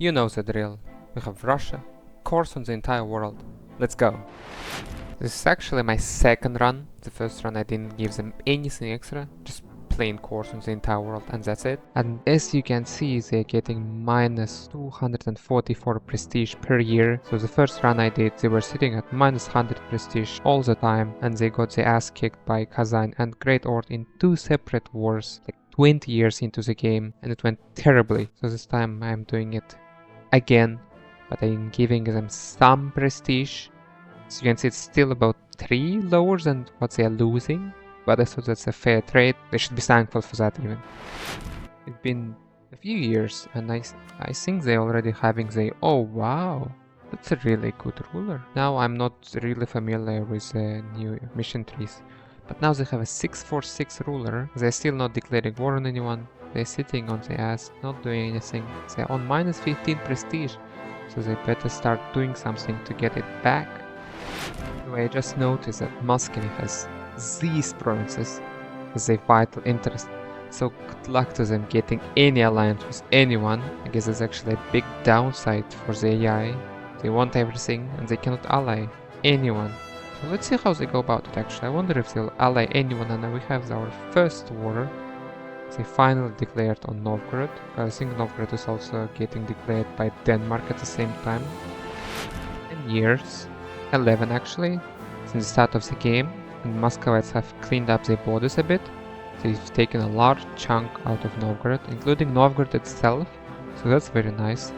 You know the drill. We have Russia, course on the entire world. Let's go! This is actually my second run. The first run I didn't give them anything extra, just plain course on the entire world, and that's it. And as you can see, they're getting minus 244 prestige per year. So the first run I did, they were sitting at minus 100 prestige all the time, and they got their ass kicked by Kazan and Great Ord in two separate wars, like 20 years into the game, and it went terribly. So this time I'm doing it again, but I'm giving them some prestige. So you can see it's still about 3 lower than what they are losing, but I thought that's a fair trade. They should be thankful for that even. It's been a few years and I think they're already having the... Oh wow, that's a really good ruler. Now I'm not really familiar with the new mission trees, but now they have a 646 ruler. They're still not declaring war on anyone. They're sitting on their ass, not doing anything. They're on minus 15 prestige, so they better start doing something to get it back. Anyway, I just noticed that Muscovy has these provinces as a vital interest, so good luck to them getting any alliance with anyone. I guess that's actually a big downside for the AI. They want everything and they cannot ally anyone. So let's see how they go about it actually. I wonder if they'll ally anyone, and now we have our first war. They finally declared on Novgorod. I think Novgorod is also getting declared by Denmark at the same time. 10 years. 11 actually, since the start of the game, and Muscovites have cleaned up their borders a bit. They've taken a large chunk out of Novgorod, including Novgorod itself, so that's very nice.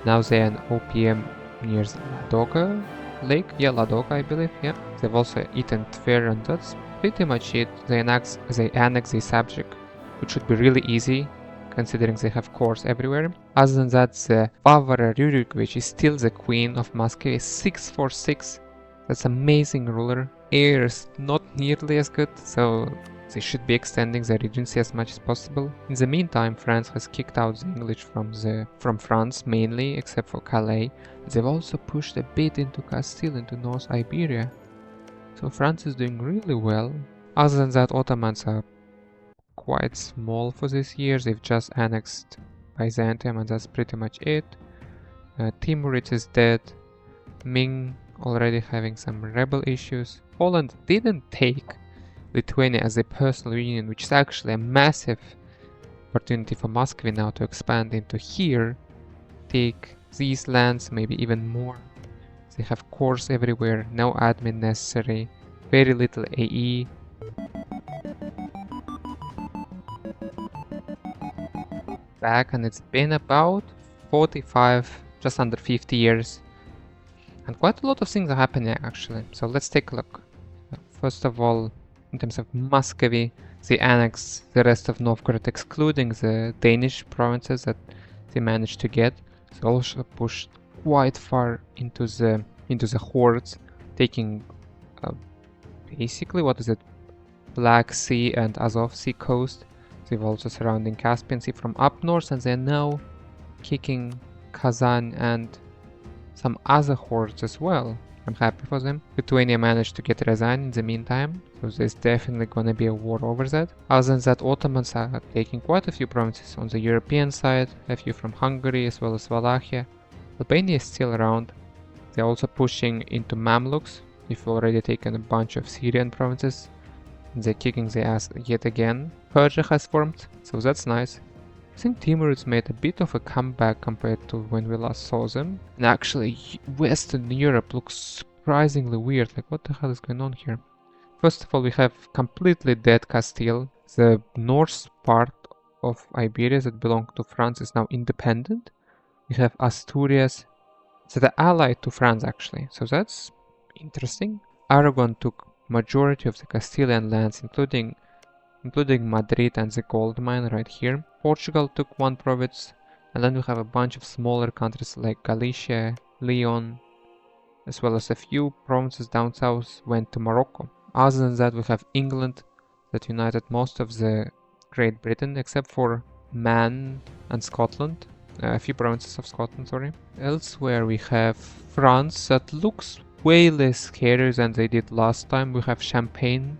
Now they're an OPM near Ladoga Lake, yeah, Ladoga I believe, yeah. They've also eaten Tver, and that's pretty much it. They annex the subject, which should be really easy, considering they have cores everywhere. Other than that, the Vavara Rurikvich is still the queen of Muscovy, 646. That's amazing ruler. Air is not nearly as good, so they should be extending the regency as much as possible. In the meantime, France has kicked out the English from France mainly, except for Calais. They've also pushed a bit into Castile, into North Iberia. So France is doing really well. Other than that, Ottomans are quite small for this year. They've just annexed Byzantium and that's pretty much it. Timurid is dead. Ming already having some rebel issues. Poland didn't take Lithuania as a personal union, which is actually a massive opportunity for Muscovy now to expand into here. Take these lands, maybe even more. They have cores everywhere, no admin necessary, very little AE. Back, and it's been about 45, just under 50 years, and quite a lot of things are happening actually. So let's take a look. First of all, in terms of Muscovy, they annexed the rest of Novgorod, excluding the Danish provinces that they managed to get. They also pushed quite far into the hordes, taking basically, what is it, Black Sea and Azov Sea coast. They've also surrounding Caspian Sea from up north, and they're now kicking Kazan and some other hordes as well. I'm happy for them. Lithuania managed to get Ryazan in the meantime, so there's definitely gonna be a war over that. Other than that, Ottomans are taking quite a few provinces on the European side, a few from Hungary as well as Wallachia. Albania is still around. They're also pushing into Mamluks. They've already taken a bunch of Syrian provinces. They're kicking their ass yet again. Persia has formed, so that's nice. I think Timurids made a bit of a comeback compared to when we last saw them. And actually, Western Europe looks surprisingly weird. Like, what the hell is going on here? First of all, we have completely dead Castile. The north part of Iberia that belonged to France is now independent. We have Asturias that are allied to France actually, so that's interesting. Aragon took majority of the Castilian lands, including Madrid and the gold mine right here. Portugal took one province, and then we have a bunch of smaller countries like Galicia, Leon, as well as a few provinces down south went to Morocco. Other than that, we have England that united most of the Great Britain except for Man and Scotland, a few provinces of Scotland, sorry. Elsewhere we have France that looks way less scary than they did last time. We have Champagne,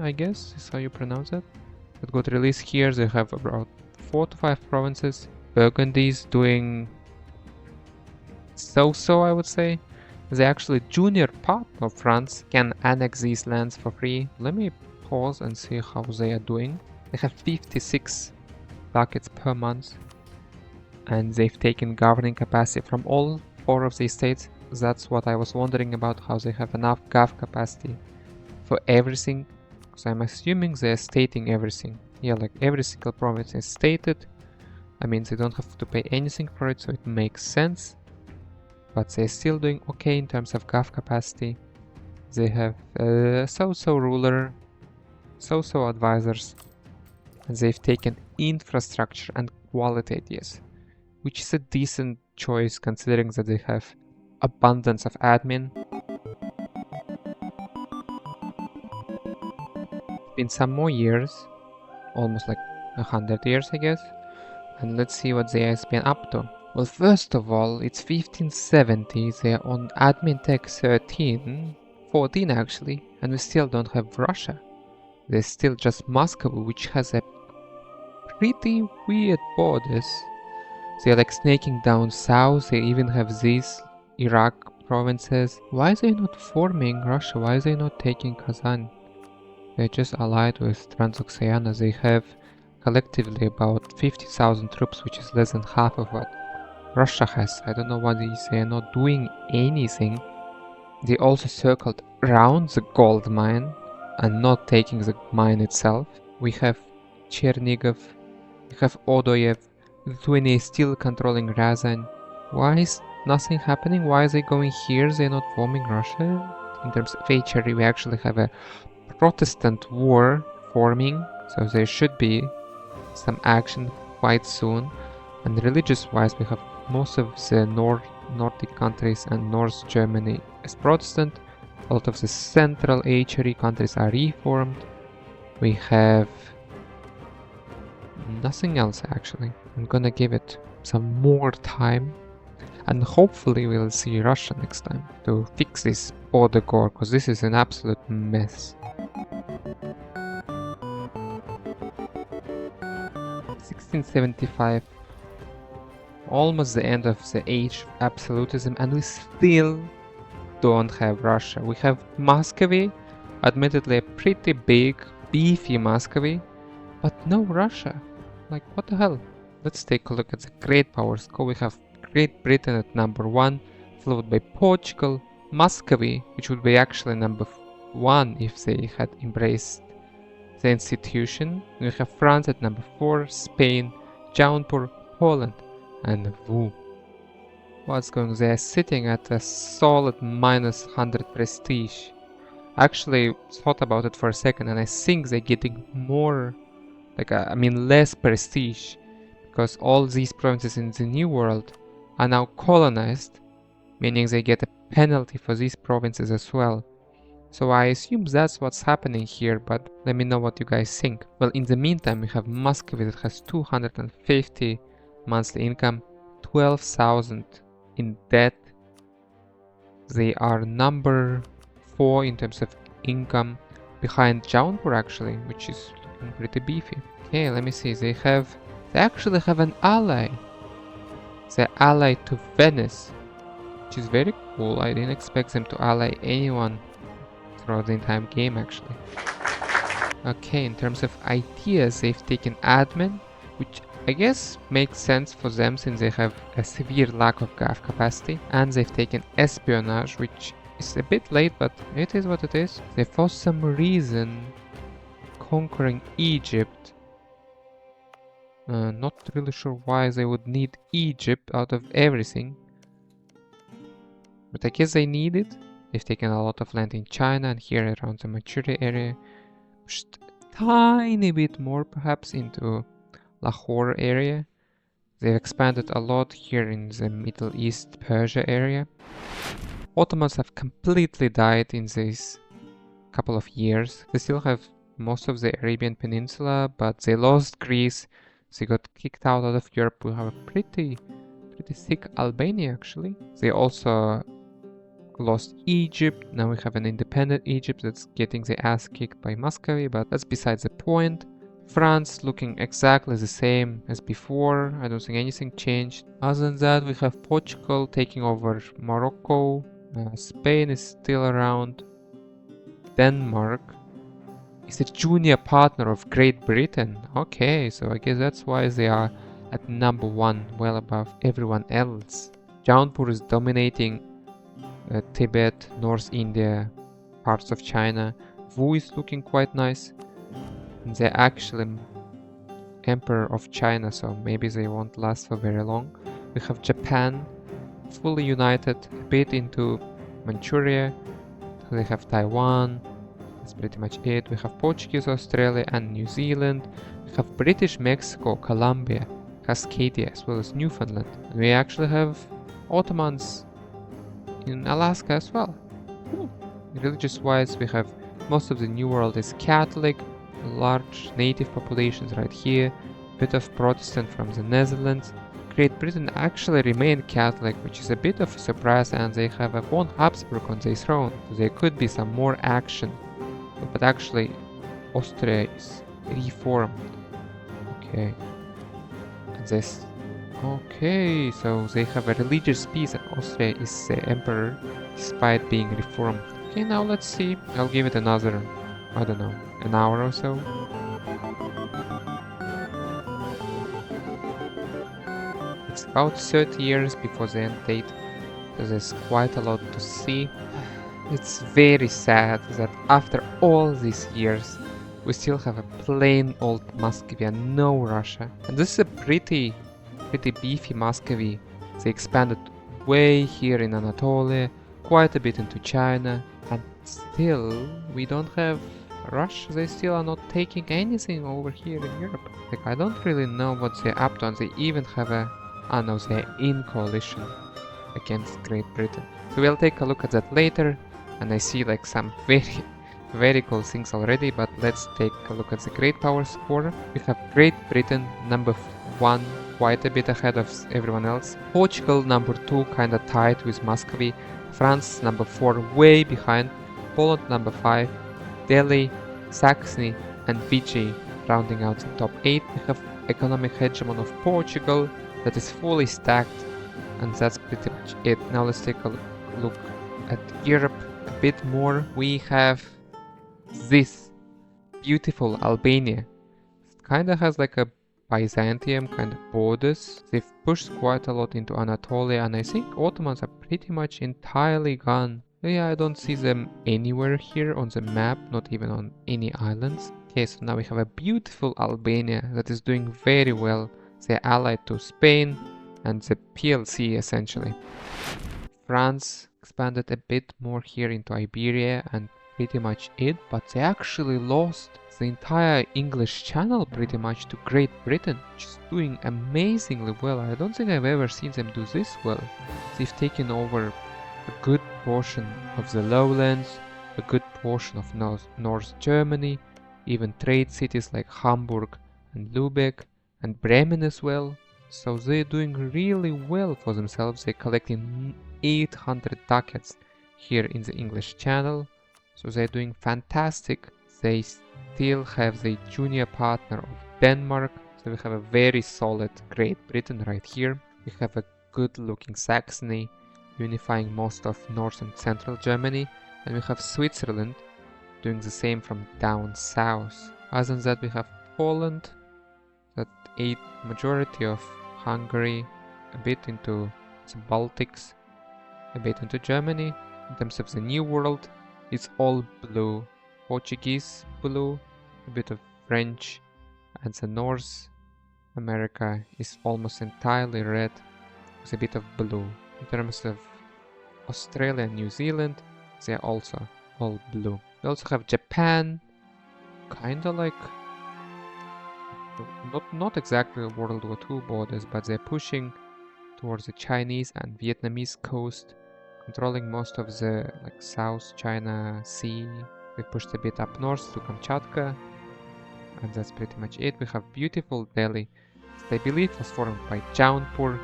I guess is how you pronounce it, that got released here. They have about 4 to 5 provinces. Burgundy is doing so-so, I would say. The actually junior partner of France can annex these lands for free. Let me pause and see how they are doing. They have 56 buckets per month, and they've taken governing capacity from all 4 of these states. That's what I was wondering about, how they have enough gov capacity for everything, because I'm assuming they're stating everything. Yeah, like every single province is stated. I mean, they don't have to pay anything for it, so it makes sense. But they're still doing okay in terms of gov capacity. They have so-so ruler, so-so advisors, and they've taken infrastructure and quality ideas, which is a decent choice considering that they have abundance of admin. Been some more years, almost like 100 years, I guess. And let's see what they have been up to. Well, first of all, it's 1570, they're on admin tech 14 actually, and we still don't have Russia. There's still just Moscow, which has a pretty weird borders. They're like snaking down south, they even have these Iraq provinces. Why are they not forming Russia? Why are they not taking Kazan? They're just allied with Transoxiana. They have collectively about 50,000 troops, which is less than half of what Russia has. I don't know why they are not doing anything. They also circled around the gold mine and not taking the mine itself. We have Chernigov, we have Odoyev, Lithuania is still controlling Ryazan. Why is nothing happening? Why are they going here? They're not forming Russia? In terms of HRE, we actually have a Protestant war forming, so there should be some action quite soon. And religious-wise, we have most of the Nordic countries and North Germany as Protestant. A lot of the central HRE countries are reformed. We have nothing else actually. I'm gonna give it some more time, and hopefully we'll see Russia next time to fix this border core, because this is an absolute mess. 1675, almost the end of the age of absolutism, and we still don't have Russia. We have Muscovy, admittedly a pretty big, beefy Muscovy, but no Russia. Like, what the hell? Let's take a look at the great powers. We have Great Britain at number 1, followed by Portugal, Muscovy, which would be actually number 1 if they had embraced the institution. We have France at number 4, Spain, Jaunpur, Poland, and Wu. What's going? They're sitting at a solid minus 100 prestige. I actually thought about it for a second, and I think they're getting more, like, less prestige, because all these provinces in the New World are now colonized, meaning they get a penalty for these provinces as well. So I assume that's what's happening here, but let me know what you guys think. Well, in the meantime, we have Muscovy that has 250 monthly income, 12,000 in debt. They are number 4 in terms of income, behind Jaunpur actually, which is looking pretty beefy. Okay, let me see, they actually have an ally. They're allied to Venice, which is very cool. I didn't expect them to ally anyone throughout the entire game actually. Okay, in terms of ideas, they've taken admin, which I guess makes sense for them since they have a severe lack of gov capacity, and they've taken espionage, which is a bit late, but it is what it is. They for some reason conquering Egypt. Not really sure why they would need Egypt out of everything, but I guess they need it. They've taken a lot of land in China and here around the Manchuria area, pushed a tiny bit more perhaps into Lahore area. They've expanded a lot here in the Middle East, Persia area. Ottomans have completely died in these couple of years. They still have most of the Arabian Peninsula, but they lost Greece. They got kicked out of Europe. We have a pretty thick Albania actually. They also lost Egypt. Now we have an independent Egypt that's getting the ass kicked by Muscovy, but that's besides the point. France looking exactly the same as before. I don't think anything changed. Other than that, we have Portugal taking over Morocco. Spain is still around. Denmark is a junior partner of Great Britain. Okay, so I guess that's why they are at number 1, well above everyone else. Jaunpur is dominating Tibet, North India, parts of China. Wu is looking quite nice. And they're actually Emperor of China, so maybe they won't last for very long. We have Japan, fully united, a bit into Manchuria. They have Taiwan. That's pretty much it. We have Portuguese Australia and New Zealand. We have British Mexico, Colombia, Cascadia, as well as Newfoundland. And we actually have Ottomans in Alaska as well. Religious-wise, we have most of the New World is Catholic, large native populations right here, a bit of Protestant from the Netherlands. Great Britain actually remained Catholic, which is a bit of a surprise, and they have a von Habsburg on their throne, so there could be some more action. But actually, Austria is reformed. Okay. And this. Okay, so they have a religious peace, and Austria is the emperor, despite being reformed. Okay, now let's see. I'll give it another, I don't know, an hour or so. It's about 30 years before the end date, so there's quite a lot to see. It's very sad that after all these years, we still have a plain old Muscovy and no Russia. And this is a pretty beefy Muscovy. They expanded way here in Anatolia, quite a bit into China, and still we don't have Russia. They still are not taking anything over here in Europe. Like, I don't really know what they're up to, and they even have a... Ah no, they're in coalition against Great Britain. So we'll take a look at that later, and I see like some very cool things already, but let's take a look at the Great Power score. We have Great Britain number 1, quite a bit ahead of everyone else. Portugal number 2, kinda tied with Muscovy. France number 4, way behind. Poland number 5. Delhi, Saxony and Fiji rounding out the top 8. We have economic hegemon of Portugal that is fully stacked, and that's pretty much it. Now let's take a look at Europe a bit more. We have this beautiful Albania. It kinda has like a Byzantium kind of borders. They've pushed quite a lot into Anatolia, and I think Ottomans are pretty much entirely gone. Yeah, I don't see them anywhere here on the map, not even on any islands. Okay, so now we have a beautiful Albania that is doing very well. They're allied to Spain and the PLC essentially. France expanded a bit more here into Iberia and pretty much it, but they actually lost the entire English Channel pretty much to Great Britain, which is doing amazingly well. I don't think I've ever seen them do this well. They've taken over a good portion of the lowlands, a good portion of North Germany, even trade cities like Hamburg and Lübeck and Bremen as well. So they're doing really well for themselves. They're collecting 800 ducats here in the English Channel. So they're doing fantastic. They still have the junior partner of Denmark. So we have a very solid Great Britain right here. We have a good looking Saxony, unifying most of North and Central Germany. And we have Switzerland doing the same from down south. Other than that, we have Poland, that ate majority of Hungary, a bit into the Baltics, a bit into Germany. In terms of the New World, it's all blue. Portuguese blue, a bit of French, and the North America is almost entirely red with a bit of blue. In terms of Australia and New Zealand, they're also all blue. We also have Japan, kinda like not exactly World War II borders, but they're pushing towards the Chinese and Vietnamese coast, controlling most of the like South China Sea. We pushed a bit up north to Kamchatka, and that's pretty much it. We have beautiful Delhi. I believe it was formed by Jaunpur,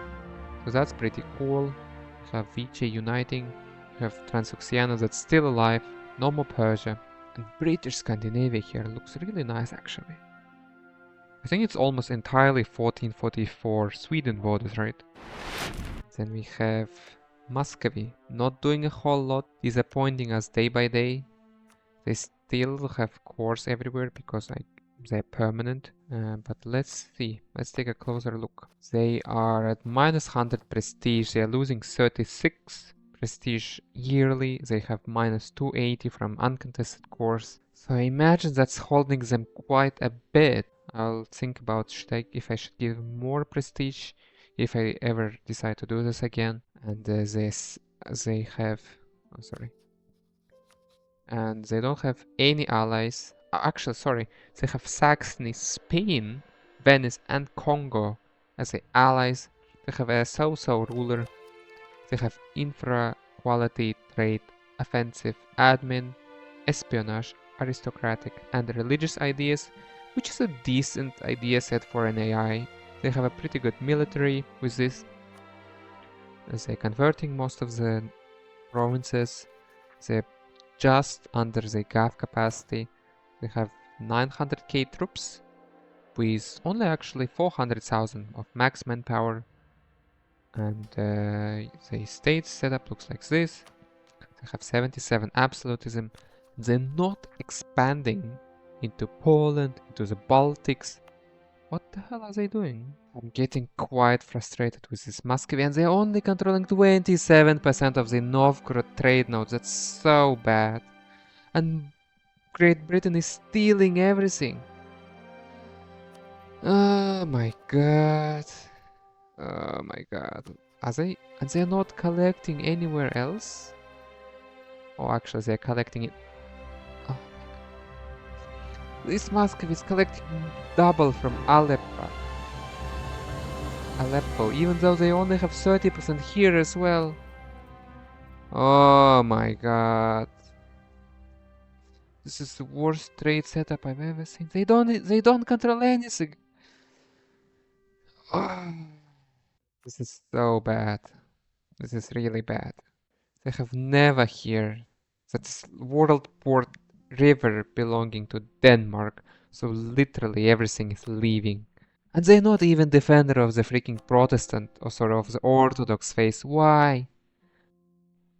so that's pretty cool. We have Vichy uniting. We have Transoxiana that's still alive. No more Persia. And British Scandinavia here looks really nice actually. I think it's almost entirely 1444 Sweden borders, right? Then we have Muscovy, not doing a whole lot, disappointing us day by day. They still have cores everywhere because they're permanent. But let's see. Let's take a closer look. They are at minus 100 prestige. They are losing 36 prestige yearly. They have minus 280 from uncontested cores. So I imagine that's holding them quite a bit. I'll think about if I should give more prestige if I ever decide to do this again. And they have... Oh, sorry. And they don't have any allies. Actually, sorry, they have Saxony, Spain, Venice, and Congo as the allies. They have a so-so ruler. They have infra, quality, trade, offensive, admin, espionage, aristocratic, and religious ideas, which is a decent idea set for an AI. They have a pretty good military with this. They're converting most of the provinces. They're just under the GAF capacity. They have 900k troops with only actually 400,000 of max manpower. And the state setup looks like this. They have 77 absolutism. They're not expanding into Poland, into the Baltics. What the hell are they doing? I'm getting quite frustrated with this Muscovy, and they're only controlling 27% of the Novgorod trade nodes. That's so bad. And Great Britain is stealing everything. Oh my god. Oh my god. And they're not collecting anywhere else? Oh, actually, they're collecting it. Oh. This Muscovy is collecting double from Aleppo, even though they only have 30% here as well. Oh my god. This is the worst trade setup I've ever seen. They don't control anything. Oh, this is so bad. This is really bad. They have never here. That's world port river belonging to Denmark. So literally everything is leaving. And they're not even defender of the freaking Protestant or sort of the Orthodox faith. Why?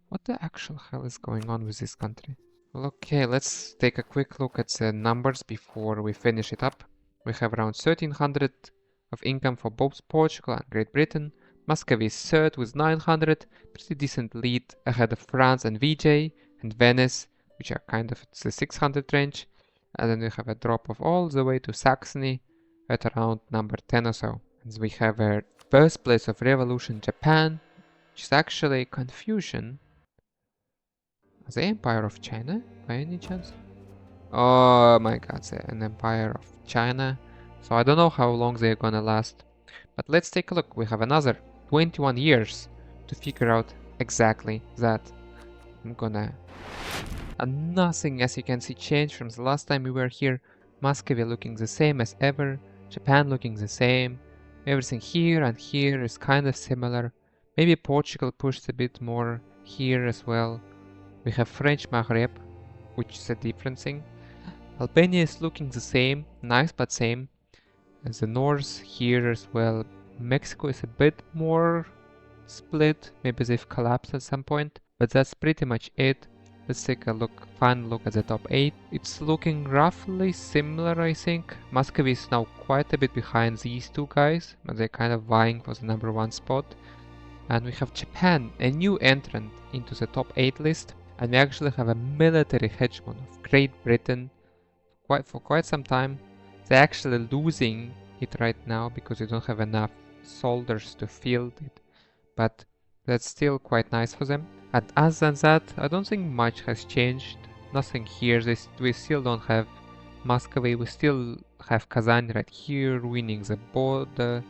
What the actual hell is going on with this country? Well, okay, let's take a quick look at the numbers before we finish it up. We have around 1300 of income for both Portugal and Great Britain. Muscovy is third with 900, pretty decent lead ahead of France and VJ and Venice, which are kind of the 600 range. And then we have a drop of all the way to Saxony at around number 10 or so. And we have a birthplace of revolution, Japan, which is actually Confucian. The Empire of China, by any chance? Oh my god, an Empire of China. So I don't know how long they're gonna last. But let's take a look. We have another 21 years to figure out exactly that. And nothing, as you can see, changed from the last time we were here. Muscovy looking the same as ever. Japan looking the same. Everything here and here is kind of similar. Maybe Portugal pushed a bit more here as well. We have French Maghreb, which is a different thing. Albania is looking the same, nice but same. And the north here as well. Mexico is a bit more split, maybe they've collapsed at some point, but that's pretty much it. Let's take a final look at the top 8. It's looking roughly similar, I think. Muscovy is now quite a bit behind these two guys, but they're kind of vying for the number 1 spot. And we have Japan, a new entrant into the top 8 list. And we actually have a military hegemon of Great Britain for quite some time. They're actually losing it right now because they don't have enough soldiers to field it. But that's still quite nice for them. And other than that, I don't think much has changed. Nothing here. We still don't have Muscovy. We still have Kazan right here, ruining the border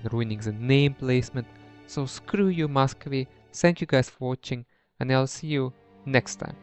and ruining the name placement. So screw you, Muscovy. Thank you guys for watching, and I'll see you next time.